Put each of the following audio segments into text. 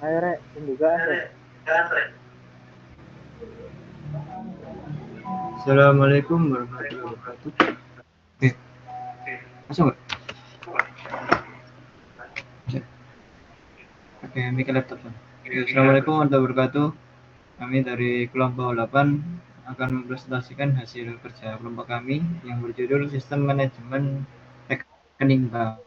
Ayo rek, pembukaan rek. Assalamualaikum warahmatullahi wabarakatuh. Eh, masuk nggak? Masuk. Oke, mikir laptop. Assalamualaikum warahmatullahi wabarakatuh. Kami dari kelompok 8 akan mempresentasikan hasil kerja kelompok kami yang berjudul Sistem Manajemen Rekening Bank.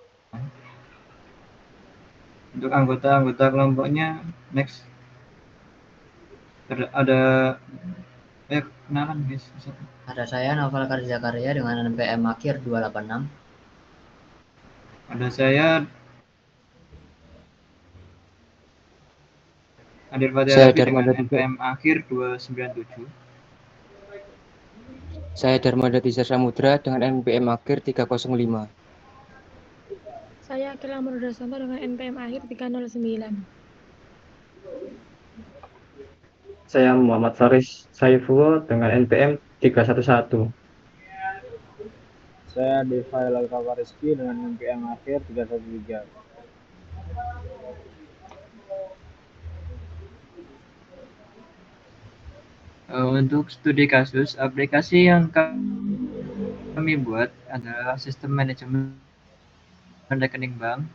Untuk anggota-anggota kelompoknya, next ada kenalan guys. Ada saya Novel Karya dengan NPM akhir 286. Ada saya Adir Fatih Saya Arabi dengan Darmada Tiza, NPM akhir 297. saya Darmada Tiza Samudra dengan NPM akhir 305. Saya Akila Murdasanto dengan NPM akhir 309. Saya Muhammad Faris Saifullah dengan NPM 311. Saya Devail Alkafariski dengan NPM akhir 313. Untuk studi kasus, aplikasi yang kami buat adalah sistem manajemen rekening bank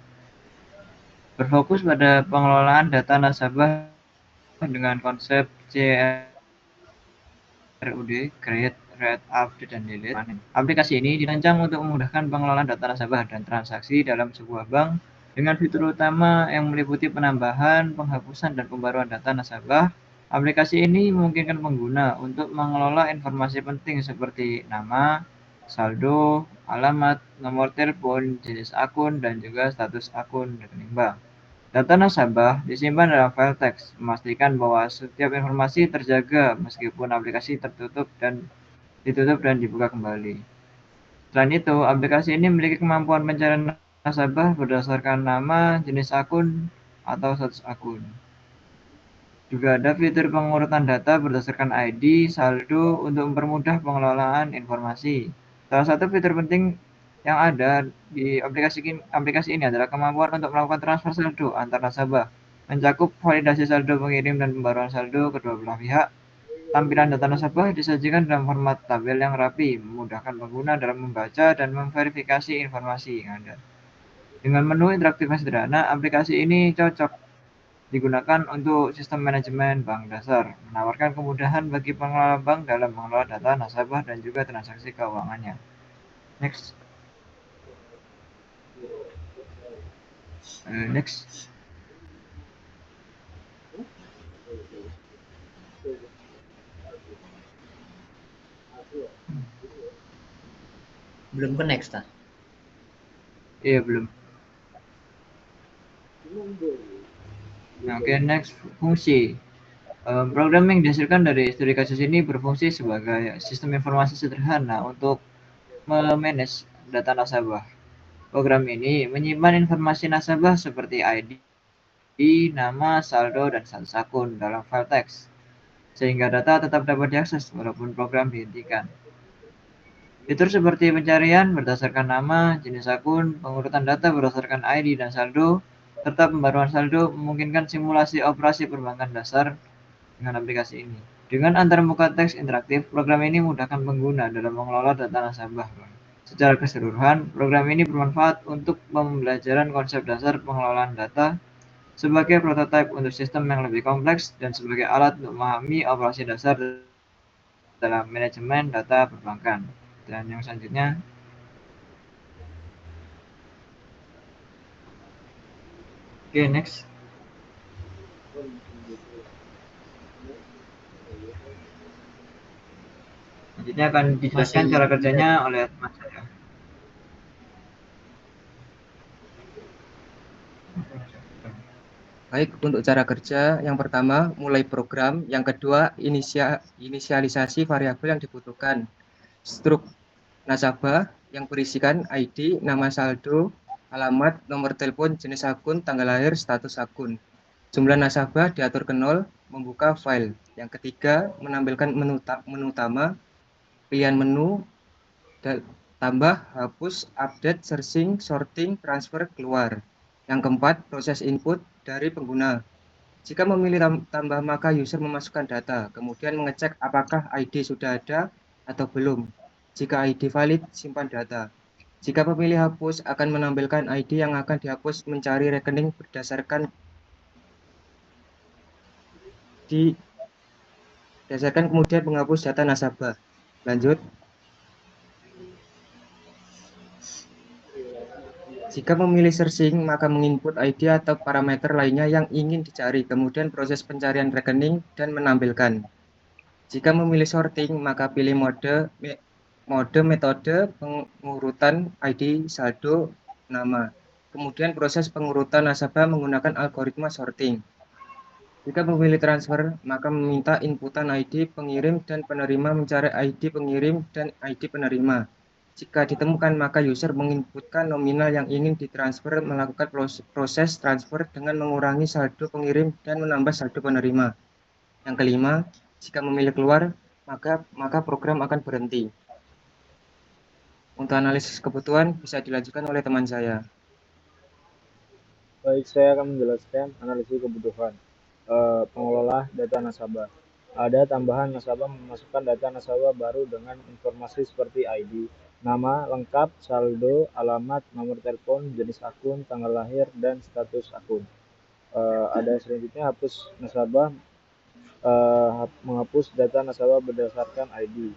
berfokus pada pengelolaan data nasabah dengan konsep CRUD, Create, Read, Update, dan Delete. Aplikasi ini dirancang untuk memudahkan pengelolaan data nasabah dan transaksi dalam sebuah bank dengan fitur utama yang meliputi penambahan, penghapusan, dan pembaruan data nasabah. Aplikasi ini memungkinkan pengguna untuk mengelola informasi penting seperti nama, saldo, alamat, nomor telepon, jenis akun, dan juga status akun rekening bank. Data nasabah disimpan dalam file teks, memastikan bahwa setiap informasi terjaga meskipun aplikasi ditutup dan dibuka kembali. Selain itu, aplikasi ini memiliki kemampuan pencarian nasabah berdasarkan nama, jenis akun, atau status akun. Juga ada fitur pengurutan data berdasarkan ID, saldo untuk mempermudah pengelolaan informasi. Salah satu fitur penting yang ada di aplikasi ini adalah kemampuan untuk melakukan transfer saldo antar nasabah, mencakup validasi saldo pengirim dan pembaruan saldo kedua belah pihak. Tampilan data nasabah disajikan dalam format tabel yang rapi, memudahkan pengguna dalam membaca dan memverifikasi informasi yang ada. Dengan menu interaktif yang sederhana, aplikasi ini cocok digunakan untuk sistem manajemen bank dasar, menawarkan kemudahan bagi pengelola bank dalam mengelola data nasabah dan juga transaksi keuangannya. Next. Next. Belum ke next ah. Iya, belum. Oke, next, fungsi. Program yang dihasilkan dari studi kasus ini berfungsi sebagai sistem informasi sederhana untuk memanage data nasabah. Program ini menyimpan informasi nasabah seperti ID, nama, saldo, dan status akun dalam file teks, sehingga data tetap dapat diakses walaupun program dihentikan. Fitur seperti pencarian berdasarkan nama, jenis akun, pengurutan data berdasarkan ID dan saldo, serta pembaruan saldo memungkinkan simulasi operasi perbankan dasar dengan aplikasi ini. Dengan antarmuka teks interaktif, program ini memudahkan pengguna dalam mengelola data nasabah. Secara keseluruhan, program ini bermanfaat untuk pembelajaran konsep dasar pengelolaan data sebagai prototipe untuk sistem yang lebih kompleks dan sebagai alat untuk memahami operasi dasar dalam manajemen data perbankan. Dan yang selanjutnya, oke, next. Selanjutnya akan dijelaskan cara kerjanya oleh teman saya. Baik, untuk cara kerja, yang pertama mulai program, yang kedua inisialisasi variabel yang dibutuhkan, struk nasabah yang berisikan ID, nama saldo, alamat, nomor telepon, jenis akun, tanggal lahir, status akun. Jumlah nasabah diatur ke 0, membuka file. Yang ketiga, menampilkan menu utama, pilihan menu, tambah, hapus, update, searching, sorting, transfer, keluar. Yang keempat, proses input dari pengguna. Jika memilih tambah, maka user memasukkan data, kemudian mengecek apakah ID sudah ada atau belum. Jika ID valid, simpan data. Jika pemilih hapus, akan menampilkan ID yang akan dihapus, mencari rekening berdasarkan kemudian menghapus data nasabah. Lanjut. Jika memilih searching, maka menginput ID atau parameter lainnya yang ingin dicari, kemudian proses pencarian rekening dan menampilkan. Jika memilih sorting, maka pilih metode pengurutan ID, saldo, nama. Kemudian proses pengurutan nasabah menggunakan algoritma sorting. Jika memilih transfer, maka meminta inputan ID pengirim dan penerima mencari ID pengirim dan ID penerima. Jika ditemukan, maka user menginputkan nominal yang ingin ditransfer, melakukan proses transfer dengan mengurangi saldo pengirim dan menambah saldo penerima. Yang kelima, jika memilih keluar, maka program akan berhenti. Untuk analisis kebutuhan bisa dilanjutkan oleh teman saya. Baik, saya akan menjelaskan analisis kebutuhan pengelola data nasabah. Ada tambahan nasabah memasukkan data nasabah baru dengan informasi seperti ID, nama lengkap, saldo, alamat, nomor telepon, jenis akun, tanggal lahir, dan status akun. Ada selanjutnya hapus nasabah, menghapus data nasabah berdasarkan ID.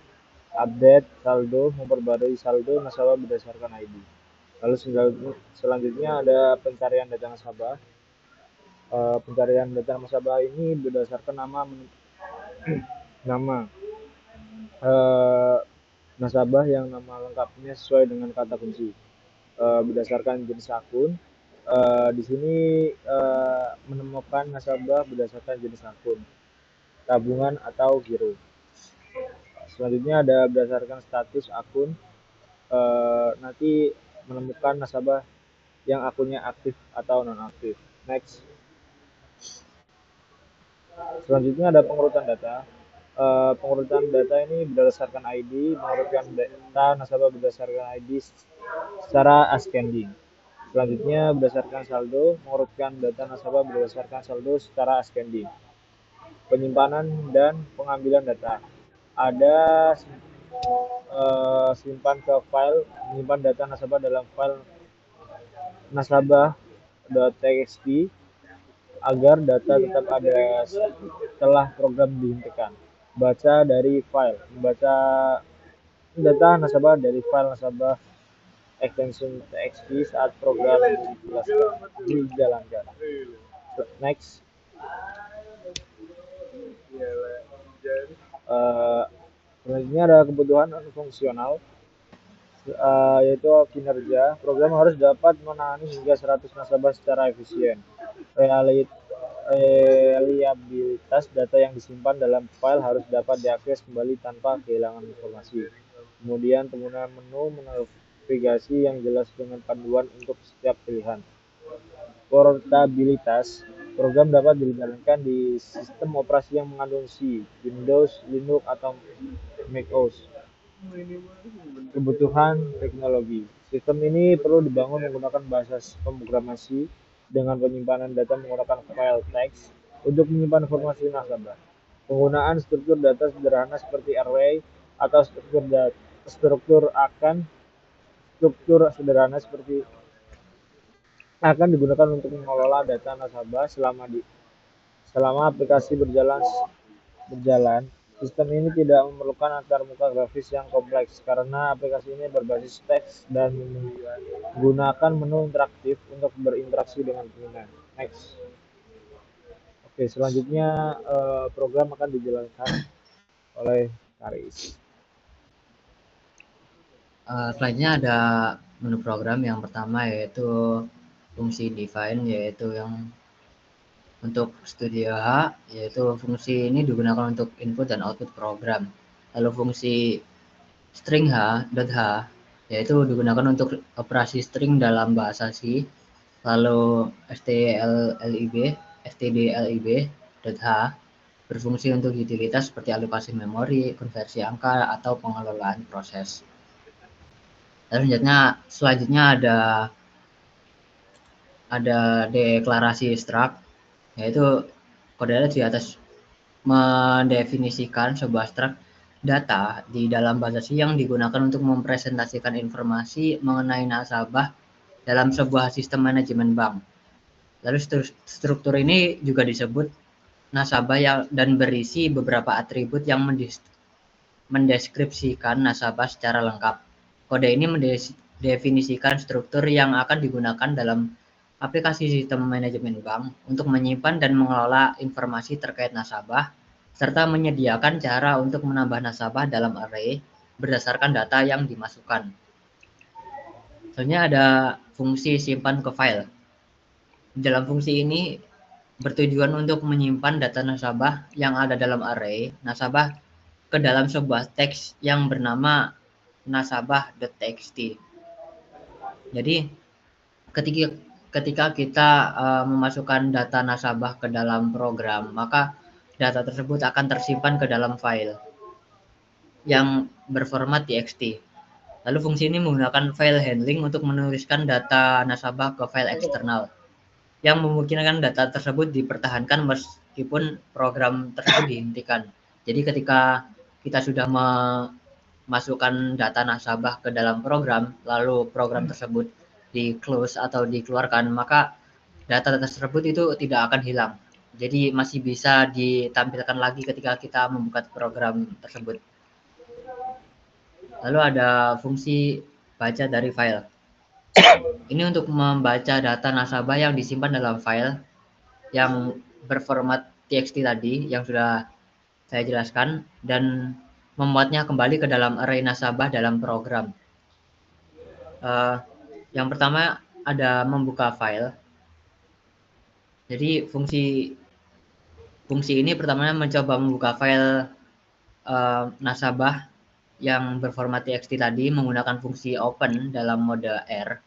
Update saldo, memperbarui saldo nasabah berdasarkan ID. Lalu selanjutnya ada pencarian data nasabah. Pencarian data nasabah ini berdasarkan nama nasabah yang nama lengkapnya sesuai dengan kata kunci. Berdasarkan jenis akun, di sini menemukan nasabah berdasarkan jenis akun, tabungan atau giro. Selanjutnya ada berdasarkan status akun, nanti menemukan nasabah yang akunnya aktif atau nonaktif. Next. Selanjutnya ada pengurutan data. Pengurutan data ini berdasarkan ID, mengurutkan data nasabah berdasarkan ID secara ascending. Selanjutnya berdasarkan saldo, mengurutkan data nasabah berdasarkan saldo secara ascending. Penyimpanan dan pengambilan data. Ada simpan ke file, menyimpan data nasabah dalam file nasabah.txt agar data tetap ada setelah program dihentikan. Baca dari file, membaca data nasabah dari file nasabah extension txt saat program dijalankan. Next. Selanjutnya ada kebutuhan fungsional, yaitu kinerja. Program harus dapat menangani hingga 100 nasabah secara efisien. Reliabilitas data yang disimpan dalam file harus dapat diakses kembali tanpa kehilangan informasi. Kemudian penggunaan menu navigasi yang jelas dengan panduan untuk setiap pilihan. Portabilitas. Program dapat dijalankan di sistem operasi yang mengandung C, Windows, Linux, atau macOS. Kebutuhan teknologi. Sistem ini perlu dibangun menggunakan bahasa pemrograman dengan penyimpanan data menggunakan file teks untuk menyimpan informasi nasabah. Penggunaan struktur data sederhana seperti array atau struktur sederhana seperti akan digunakan untuk mengelola data nasabah selama aplikasi berjalan. Sistem ini tidak memerlukan antarmuka grafis yang kompleks karena aplikasi ini berbasis teks dan menggunakan menu interaktif untuk berinteraksi dengan pengguna. Next. Oke, selanjutnya program akan dijalankan oleh Karis. Selanjutnya ada menu program yang pertama yaitu fungsi define, yaitu yang untuk Studio H, yaitu fungsi ini digunakan untuk input dan output program. Lalu fungsi string h.h yaitu digunakan untuk operasi string dalam bahasa C. Lalu stdlib.h berfungsi untuk utilitas seperti alokasi memori, konversi angka, atau pengelolaan proses. Selanjutnya ada deklarasi struct, yaitu Kode di atas mendefinisikan sebuah struk data di dalam bahasa C yang digunakan untuk mempresentasikan informasi mengenai nasabah dalam sebuah sistem manajemen bank. Lalu struktur ini juga disebut nasabah dan berisi beberapa atribut yang mendeskripsikan nasabah secara lengkap. Kode ini mendefinisikan struktur yang akan digunakan dalam aplikasi sistem manajemen bank untuk menyimpan dan mengelola informasi terkait nasabah, serta menyediakan cara untuk menambah nasabah dalam array berdasarkan data yang dimasukkan. Selanjutnya ada fungsi simpan ke file. Dalam fungsi ini bertujuan untuk menyimpan data nasabah yang ada dalam array nasabah ke dalam sebuah teks yang bernama nasabah.txt. Jadi ketika kita memasukkan data nasabah ke dalam program, maka data tersebut akan tersimpan ke dalam file yang berformat txt. Lalu fungsi ini menggunakan file handling untuk menuliskan data nasabah ke file eksternal yang memungkinkan data tersebut dipertahankan meskipun program tersebut dihentikan. Jadi ketika kita sudah memasukkan data nasabah ke dalam program, lalu program tersebut di close atau dikeluarkan, maka data tersebut itu tidak akan hilang. Jadi masih bisa ditampilkan lagi ketika kita membuka program tersebut. Lalu ada fungsi baca dari file. Ini untuk membaca data nasabah yang disimpan dalam file yang berformat txt tadi yang sudah saya jelaskan dan memuatnya kembali ke dalam array nasabah dalam program. Yang pertama ada membuka file. Jadi fungsi ini pertamanya mencoba membuka file nasabah yang berformat txt tadi menggunakan fungsi open dalam mode R,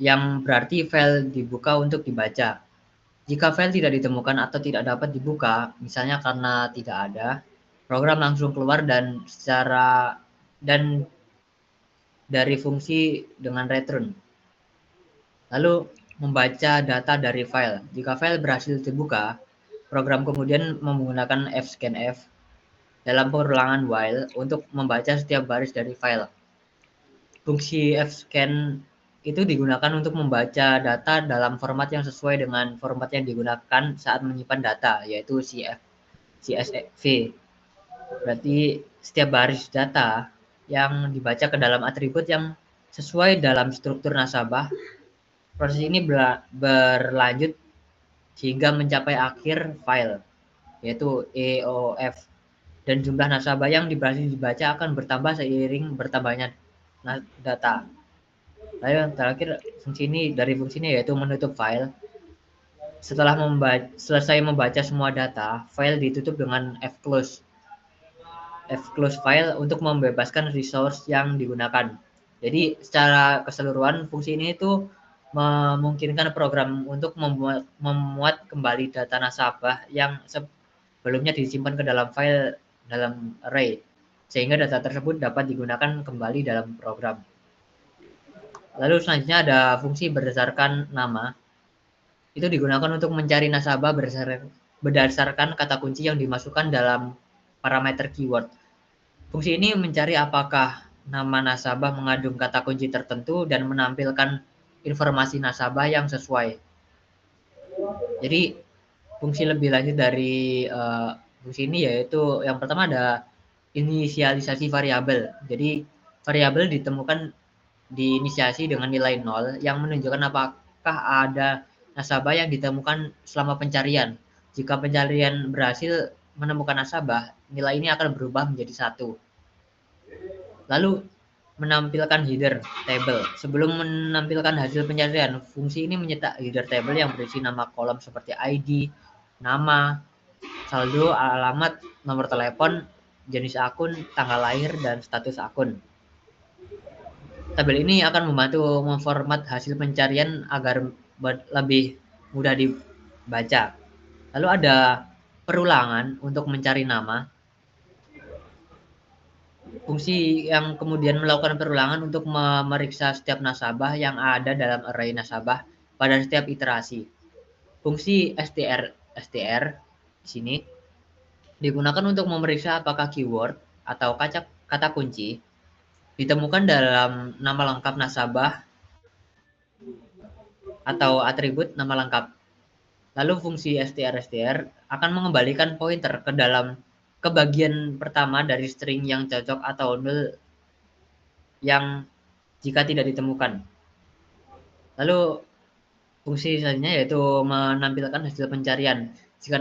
yang berarti file dibuka untuk dibaca. Jika file tidak ditemukan atau tidak dapat dibuka, misalnya karena tidak ada, program langsung keluar dan dari fungsi dengan return. Lalu membaca data dari file. Jika file berhasil dibuka, program kemudian menggunakan fscanf dalam perulangan while untuk membaca setiap baris dari file. Fungsi fscan itu digunakan untuk membaca data dalam format yang sesuai dengan format yang digunakan saat menyimpan data, yaitu CSV. Berarti setiap baris data yang dibaca ke dalam atribut yang sesuai dalam struktur nasabah. Proses ini berlanjut hingga mencapai akhir file, yaitu EOF. Dan jumlah nasabah yang berhasil dibaca akan bertambah seiring bertambahnya data. Lalu yang terakhir dari fungsi ini yaitu menutup file. Setelah selesai membaca semua data, file ditutup dengan fclose file untuk membebaskan resource yang digunakan. Jadi secara keseluruhan fungsi ini itu memungkinkan program untuk memuat kembali data nasabah yang sebelumnya disimpan ke dalam file dalam array, sehingga data tersebut dapat digunakan kembali dalam program. Lalu selanjutnya ada fungsi berdasarkan nama. Itu digunakan untuk mencari nasabah berdasarkan kata kunci yang dimasukkan dalam parameter keyword. Fungsi ini mencari apakah nama nasabah mengandung kata kunci tertentu dan menampilkan informasi nasabah yang sesuai. Jadi fungsi lebih lanjut dari fungsi ini yaitu yang pertama ada inisialisasi variabel. Jadi variabel ditemukan diinisiasi dengan nilai 0 yang menunjukkan apakah ada nasabah yang ditemukan selama pencarian. Jika pencarian berhasil menemukan nasabah, nilai ini akan berubah menjadi 1. Lalu menampilkan header table. Sebelum menampilkan hasil pencarian, fungsi ini mencetak header table yang berisi nama kolom seperti ID, nama, saldo, alamat, nomor telepon, jenis akun, tanggal lahir, dan status akun. Tabel ini akan membantu memformat hasil pencarian agar lebih mudah dibaca. Lalu ada perulangan untuk mencari nama. Fungsi yang kemudian melakukan perulangan untuk memeriksa setiap nasabah yang ada dalam array nasabah pada setiap iterasi. Fungsi str di sini digunakan untuk memeriksa apakah keyword atau kata kunci ditemukan dalam nama lengkap nasabah atau atribut nama lengkap. Lalu fungsi str akan mengembalikan pointer ke bagian pertama dari string yang cocok atau null yang jika tidak ditemukan. Lalu fungsi selanjutnya yaitu menampilkan hasil pencarian. Jika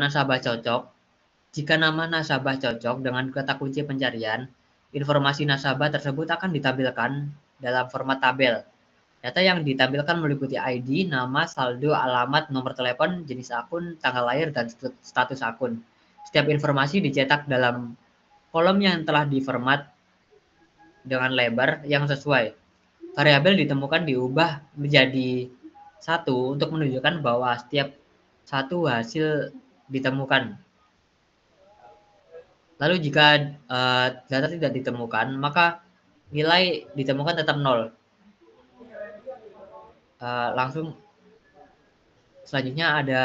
nama nasabah cocok dengan kata kunci pencarian, informasi nasabah tersebut akan ditampilkan dalam format tabel. Data yang ditampilkan meliputi ID, nama, saldo, alamat, nomor telepon, jenis akun, tanggal lahir, dan status akun. Setiap informasi dicetak dalam kolom yang telah diformat dengan lebar yang sesuai. Variabel ditemukan diubah menjadi 1 untuk menunjukkan bahwa setiap satu hasil ditemukan. Lalu jika data tidak ditemukan, maka nilai ditemukan tetap 0. Langsung selanjutnya ada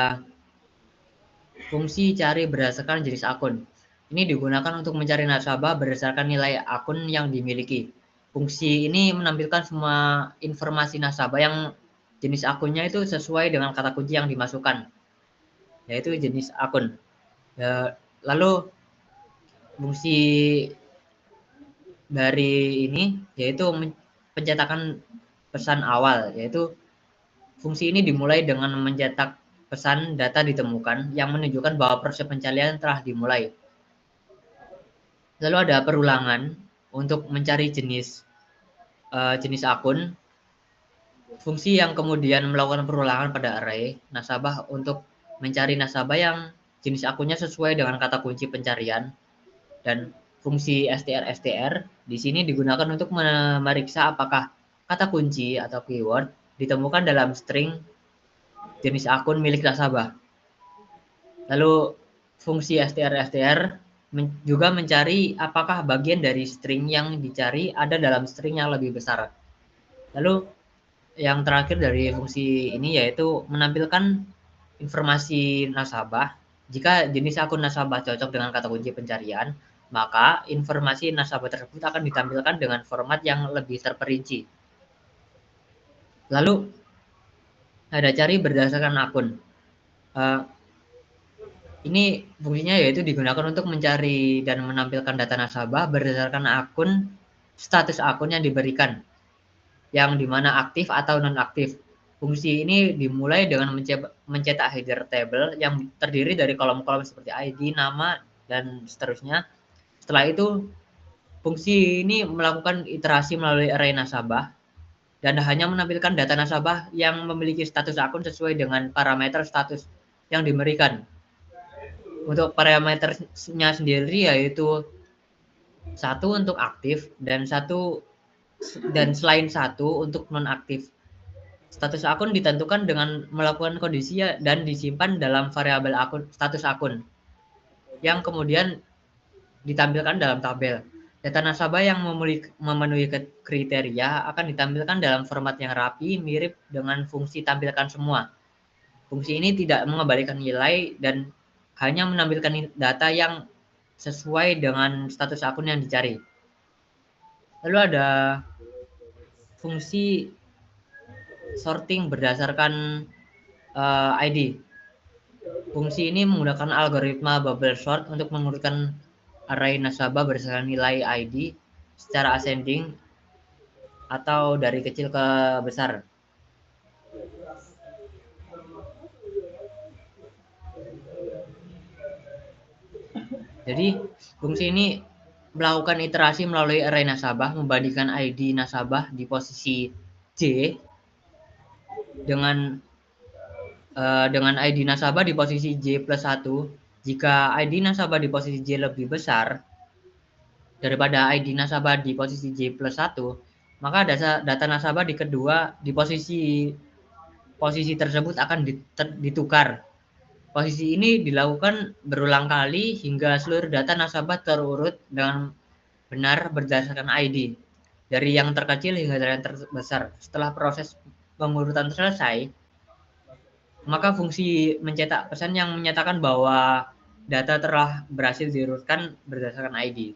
fungsi cari berdasarkan jenis akun. Ini digunakan untuk mencari nasabah berdasarkan nilai akun yang dimiliki. Fungsi ini menampilkan semua informasi nasabah yang jenis akunnya itu sesuai dengan kata kunci yang dimasukkan, yaitu jenis akun. Lalu fungsi dari ini yaitu pencetakan pesan awal, yaitu fungsi ini dimulai dengan mencetak pesan data ditemukan yang menunjukkan bahwa proses pencarian telah dimulai. Lalu ada perulangan untuk mencari jenis akun. Fungsi yang kemudian melakukan perulangan pada array nasabah untuk mencari nasabah yang jenis akunnya sesuai dengan kata kunci pencarian. Dan fungsi str di sini digunakan untuk memeriksa apakah kata kunci atau keyword ditemukan dalam string jenis akun milik nasabah. Lalu fungsi str juga mencari apakah bagian dari string yang dicari ada dalam string yang lebih besar. Lalu yang terakhir dari fungsi ini yaitu menampilkan informasi nasabah. Jika jenis akun nasabah cocok dengan kata kunci pencarian, maka informasi nasabah tersebut akan ditampilkan dengan format yang lebih terperinci. Lalu ada cari berdasarkan akun. Ini fungsinya yaitu digunakan untuk mencari dan menampilkan data nasabah berdasarkan akun, status akun yang diberikan, yang dimana aktif atau non-aktif. Fungsi ini dimulai dengan mencetak header table yang terdiri dari kolom-kolom seperti ID, nama, dan seterusnya. Setelah itu, fungsi ini melakukan iterasi melalui array nasabah dan hanya menampilkan data nasabah yang memiliki status akun sesuai dengan parameter status yang diberikan. Untuk parameternya sendiri yaitu 1 untuk aktif dan selain 1 untuk non-aktif. Status akun ditentukan dengan melakukan kondisi dan disimpan dalam variabel status akun yang kemudian ditampilkan dalam tabel. Data nasabah yang memenuhi kriteria akan ditampilkan dalam format yang rapi mirip dengan fungsi tampilkan semua. Fungsi ini tidak mengembalikan nilai dan hanya menampilkan data yang sesuai dengan status akun yang dicari. Lalu ada fungsi sorting berdasarkan ID. Fungsi ini menggunakan algoritma bubble sort untuk mengurutkan array nasabah berdasarkan nilai ID secara ascending atau dari kecil ke besar. Jadi fungsi ini melakukan iterasi melalui array nasabah membandingkan ID nasabah di posisi J dengan ID nasabah di posisi J plus 1. Jika ID nasabah di posisi J lebih besar daripada ID nasabah di posisi J plus 1, maka data nasabah di posisi tersebut akan ditukar. Posisi ini dilakukan berulang kali hingga seluruh data nasabah terurut dengan benar berdasarkan ID, dari yang terkecil hingga dari yang terbesar. Setelah proses pengurutan selesai, maka fungsi mencetak pesan yang menyatakan bahwa data telah berhasil diurutkan berdasarkan ID.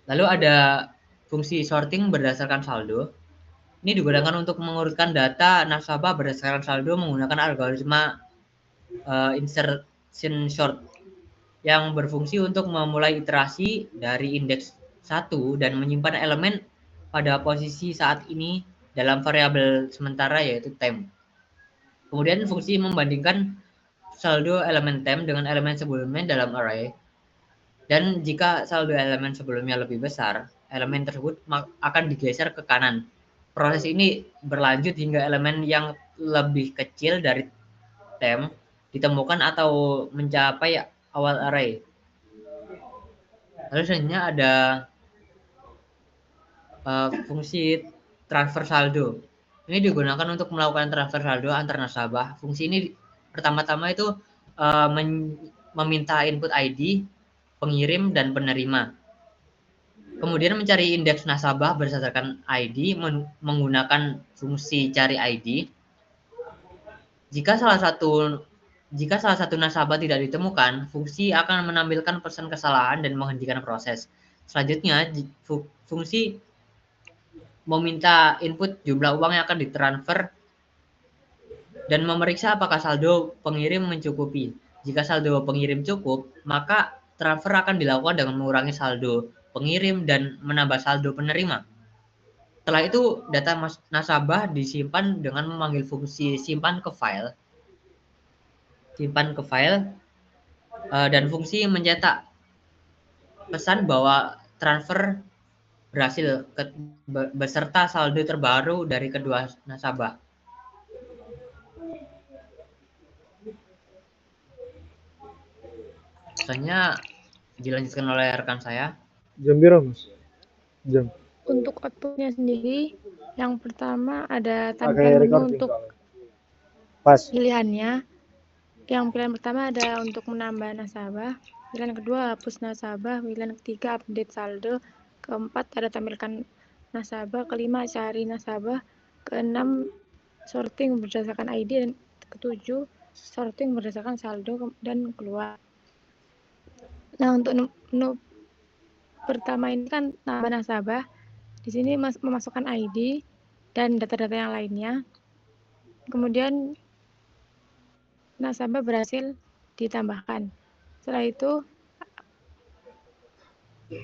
Lalu ada fungsi sorting berdasarkan saldo. Ini digunakan untuk mengurutkan data nasabah berdasarkan saldo menggunakan algoritma insertion sort yang berfungsi untuk memulai iterasi dari indeks 1 dan menyimpan elemen pada posisi saat ini dalam variabel sementara yaitu temp. Kemudian fungsi membandingkan saldo elemen temp dengan elemen sebelumnya dalam array. Dan jika saldo elemen sebelumnya lebih besar, elemen tersebut akan digeser ke kanan. Proses ini berlanjut hingga elemen yang lebih kecil dari temp ditemukan atau mencapai awal array. Lalu selanjutnya ada fungsi transfer saldo. Ini digunakan untuk melakukan transfer saldo antar nasabah. Fungsi ini pertama-tama itu meminta input ID, pengirim, dan penerima. Kemudian mencari indeks nasabah berdasarkan ID menggunakan fungsi cari ID. Jika salah satu nasabah tidak ditemukan, fungsi akan menampilkan pesan kesalahan dan menghentikan proses. Selanjutnya, fungsi meminta input jumlah uang yang akan ditransfer dan memeriksa apakah saldo pengirim mencukupi. Jika saldo pengirim cukup, maka transfer akan dilakukan dengan mengurangi saldo pengirim dan menambah saldo penerima. Setelah itu, data nasabah disimpan dengan memanggil fungsi simpan ke file dan fungsi mencetak pesan bahwa transfer berhasil beserta saldo terbaru dari kedua nasabah. Selanjutnya dilanjutkan oleh rekan saya. Jam berapa, Mas? Jam. Untuk outputnya sendiri, yang pertama ada Pakai tampilan menu recording untuk pas. pilihannya. Yang pilihan pertama ada untuk menambah nasabah, pilihan kedua hapus nasabah, pilihan ketiga update saldo, keempat ada tampilkan nasabah, kelima cari nasabah, keenam sorting berdasarkan ID, dan ketujuh sorting berdasarkan saldo dan keluar. Nah, untuk menu pertama ini kan nambah nasabah. Di sini memasukkan ID dan data-data yang lainnya. Kemudian nasabah berhasil ditambahkan. Setelah itu,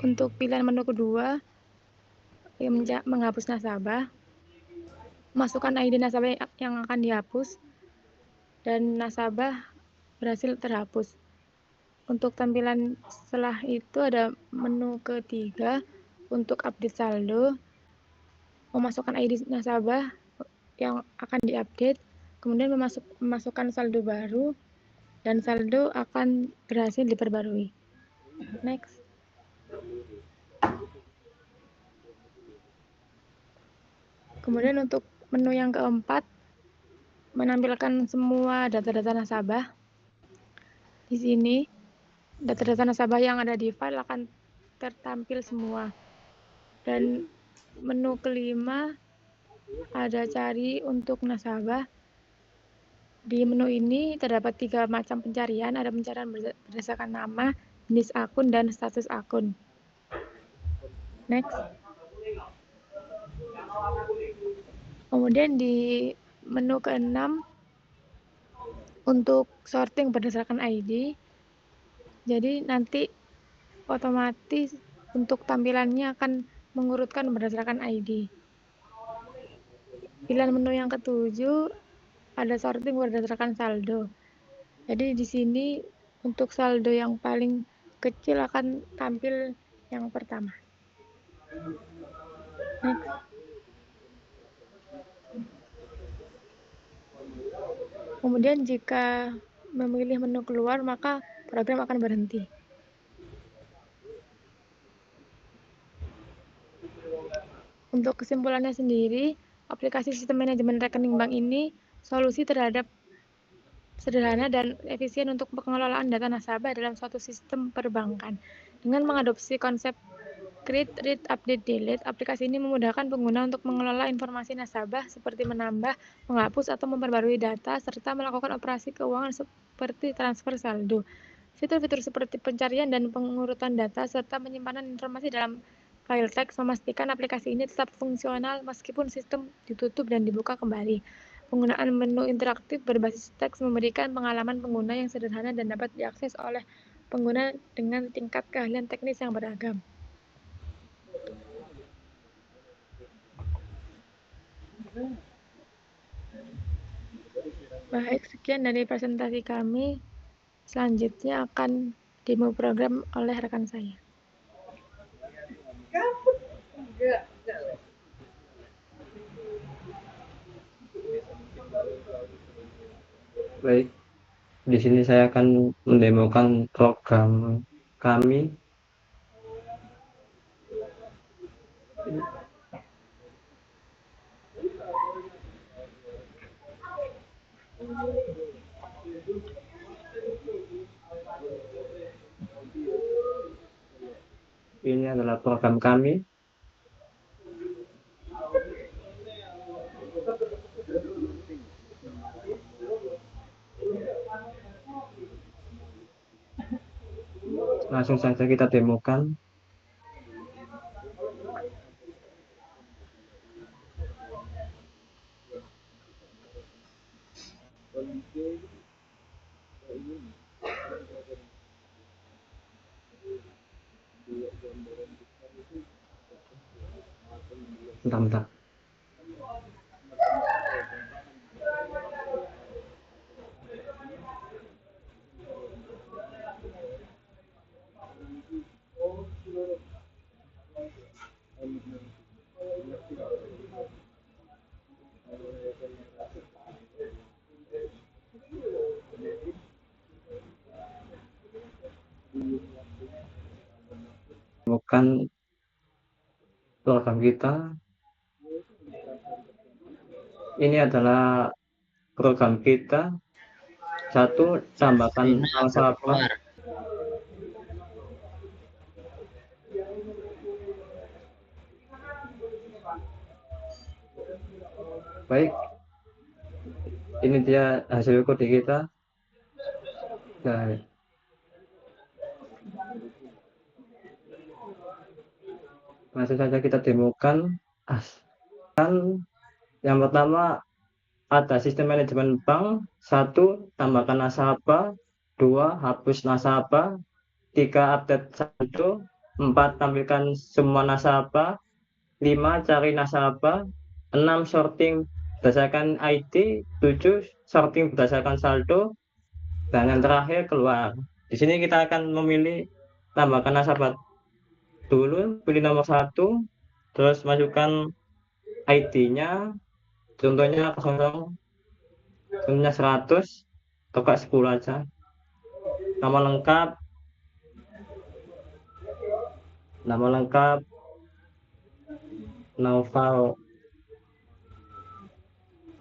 untuk pilihan menu kedua, menghapus nasabah, masukkan ID nasabah yang akan dihapus, dan nasabah berhasil terhapus. Untuk tampilan setelah itu ada menu ketiga untuk update saldo, memasukkan ID nasabah yang akan diupdate, kemudian memasukkan saldo baru, dan saldo akan berhasil diperbarui. Next. Kemudian untuk menu yang keempat, menampilkan semua data-data nasabah. Di sini, data-data nasabah yang ada di file akan tertampil semua. Dan menu kelima, ada cari untuk nasabah. Di menu ini terdapat 3 macam pencarian, ada pencarian berdasarkan nama, jenis akun, dan status akun. Next. Kemudian di menu ke-6 untuk sorting berdasarkan ID. Jadi nanti otomatis untuk tampilannya akan mengurutkan berdasarkan ID. Pilihan menu yang ke-7 ada sorting berdasarkan saldo. Jadi di sini untuk saldo yang paling kecil akan tampil yang pertama. Next. Kemudian jika memilih menu keluar, maka program akan berhenti. Untuk kesimpulannya sendiri, aplikasi sistem manajemen rekening bank ini solusi terhadap sederhana dan efisien untuk pengelolaan data nasabah dalam suatu sistem perbankan. Dengan mengadopsi konsep Create, Read, Update, Delete. Aplikasi ini memudahkan pengguna untuk mengelola informasi nasabah seperti menambah, menghapus, atau memperbarui data, serta melakukan operasi keuangan seperti transfer saldo. Fitur-fitur seperti pencarian dan pengurutan data, serta penyimpanan informasi dalam file teks memastikan aplikasi ini tetap fungsional meskipun sistem ditutup dan dibuka kembali. Penggunaan menu interaktif berbasis teks memberikan pengalaman pengguna yang sederhana dan dapat diakses oleh pengguna dengan tingkat keahlian teknis yang beragam. Baik, sekian dari presentasi kami. Selanjutnya akan demo program oleh rekan saya. Baik, di sini saya akan mendemokan program kami. Ini adalah program kami. Langsung saja kita demokan. Bentar. Demokan program kita. Ini adalah program kita. 1. Tambahkan nasabah. Baik, ini dia hasil kode kita. Nah, langsung saja kita demokan. Yang pertama ada sistem manajemen bank. 1. Tambahkan nasabah. 2. Hapus nasabah. 3. Update saldo. 4. Tampilkan semua nasabah. 5. Cari nasabah. 6. Sorting berdasarkan ID. 7. Sorting berdasarkan saldo. Dan yang terakhir keluar. Di sini kita akan memilih tambahkan nasabah dulu. Pilih nomor 1. Terus masukkan ID-nya. Contohnya 00. Contohnya 100. Atau 10 aja. Nama lengkap.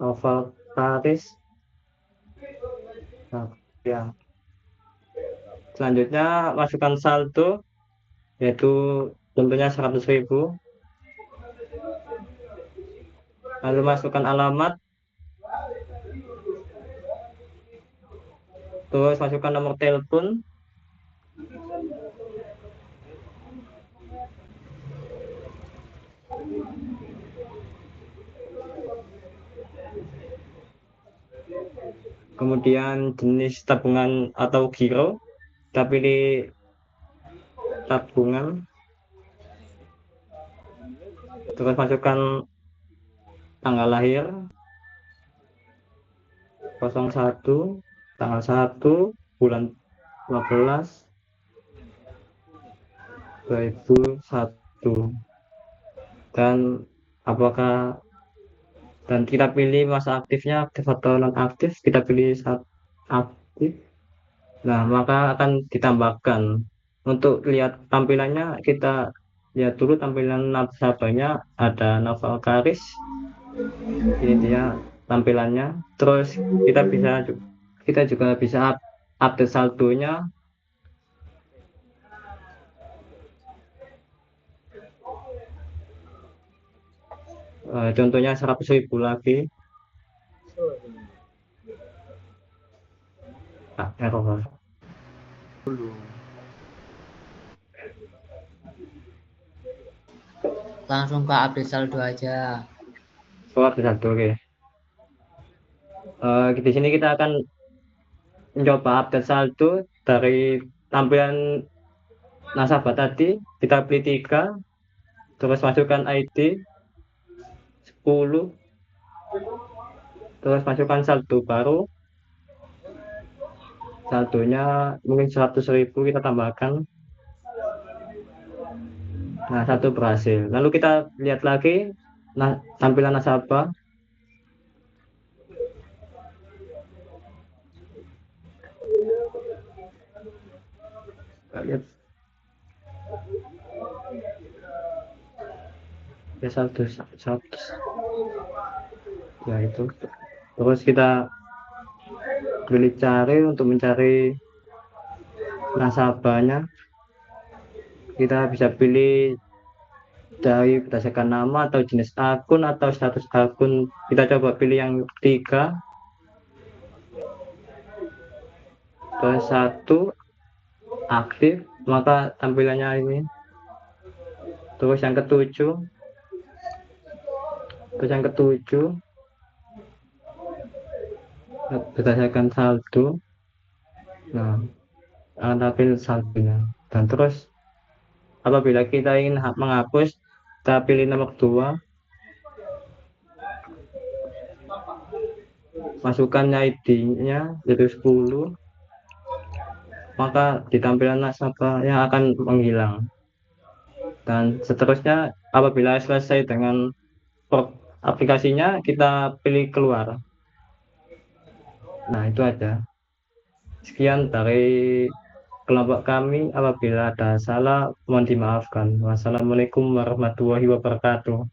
Noval Karis. Nah, ya. Selanjutnya masukkan saldo, yaitu contohnya 100.000. Lalu masukkan alamat. Terus masukkan nomor telepon. Kemudian jenis tabungan atau giro. Kita pilih tabungan. Terus masukkan tanggal lahir 01, tanggal 1 bulan 12 2001, dan apakah dan kita pilih masa aktifnya aktif atau non aktif. Kita pilih saat aktif. Nah, maka akan ditambahkan. Untuk lihat tampilannya, kita lihat dulu tampilan nasabahnya. Ada Noval Karis. Ini dia tampilannya. Terus kita juga bisa update saldonya. Contohnya 100.000 lagi. Error. Langsung ke update saldo aja. Ada satu, oke. Di sini kita akan mencoba update saldo dari tampilan nasabah tadi. Kita pilih 3, terus masukkan ID 10, terus masukkan saldo baru. Saldonya mungkin 100.000 kita tambahkan. Nah, 1 berhasil. Lalu kita lihat lagi tampilan nasabah. Lihat. Ya, 100. Ya, itu. Terus kita pilih cari untuk mencari nasabahnya. Kita bisa pilih dari berdasarkan nama atau jenis akun atau status akun. Kita coba pilih yang 3. Terus 1 aktif, maka tampilannya ini. Terus yang ke-7, berdasarkan saldo. Nah, akan tampil saldonya. Dan terus apabila kita ingin menghapus, kita pilih nomor 2, masukkan ID-nya yaitu 10, maka di tampilan nasabah yang akan menghilang. Dan seterusnya, apabila selesai dengan aplikasinya, kita pilih keluar. Nah, itu aja. Sekian dari kelompok kami. Apabila ada salah, mohon dimaafkan. Wassalamualaikum warahmatullahi wabarakatuh.